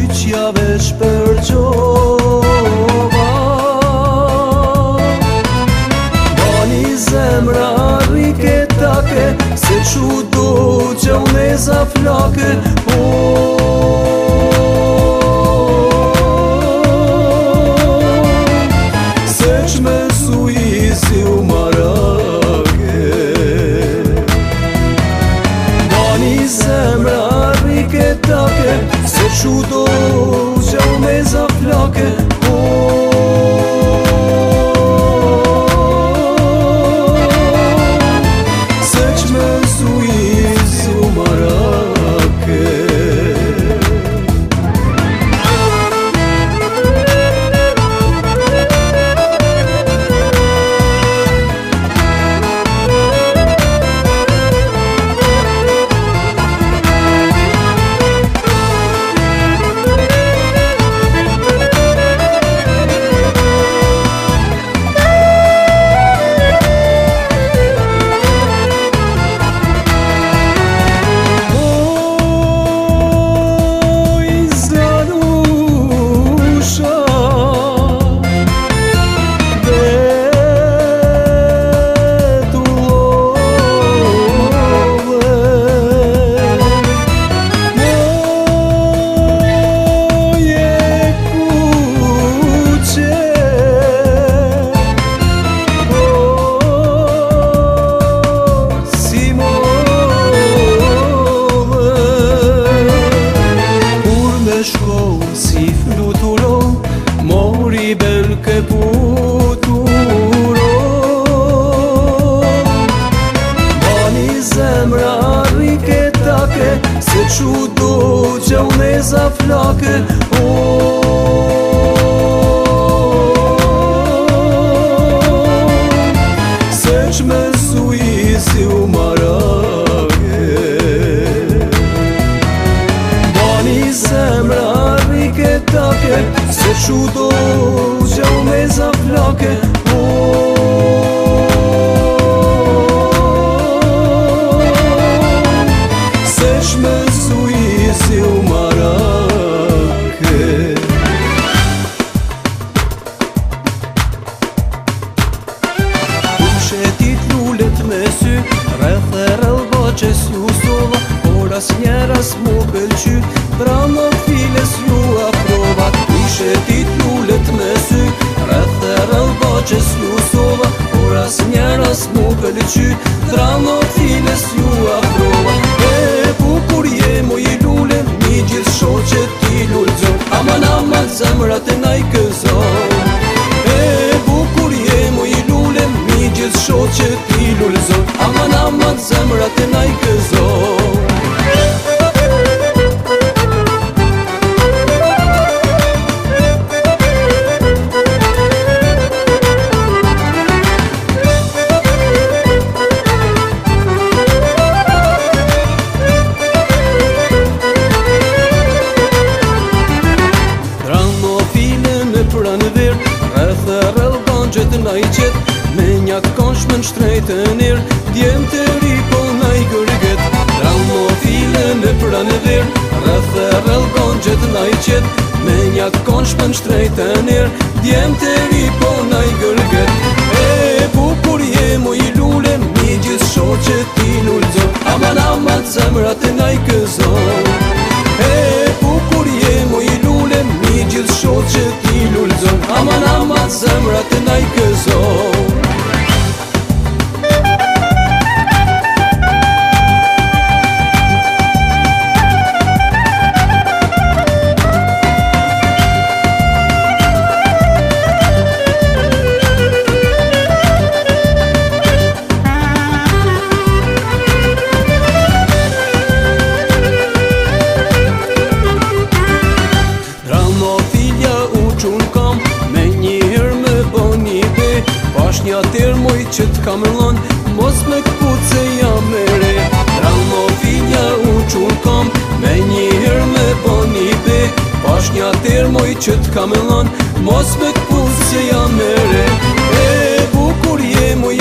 qyqjave shpërgjova. Bani zemra rike take, se qu do që unë e zaflake. Se që me su i si u marake. Bani zemra rike take, se qu do që unë e zaflake. Se që me su i si u marake. Si fluturo, mori belke puturo. Bani zemra rike take, se qu do që unë e zaflake. Se që me su i si u marake. Bani zemra rike take, se qu do që unë e zaflake. Se që me su i si u marake. Pushetit lullet me sy, rreth e rëllba që s'ju sova, por as njeras mu pëlqy, drama files ju aprovat. Pushetit lullet me sy, rreth e rëllba që s'ju sova, por as njeras mu pëlqy, drama files ju aprovat. E bukur je mu i lule, mi gjithë shoqet ti lullzon, aman aman zemrat e naj këzon. E bukur je mu i lule, mi gjithë shoqet ti lullzon, aman aman zemrat e naj këzon. Rreth e rëllban gjithë na i qet, me njak konshme në shtrejtë e nirë, djemë të ri po na i gërget. Dramofile me pranë verë, rreth e rëllban gjithë na i qet, me njak konshme në shtrejtë e nirë, djemë të ri po na i gërget. E bukur je mu i lule, mi gjithë shoqet ti lullzon, aman aman zemrat e na i këzon. E bukur je mu i lule, mi gjithë shoqet ti lullzon, aman aman zemrat e na i këzon. Një atër moj që t'ka mëllon, mos me këput se jam e re. Dramofilja u qun kam, me njëherë me boni be. Pash një atër moj që t'ka mëllon, mos me këput se jam e re. E bukur je mu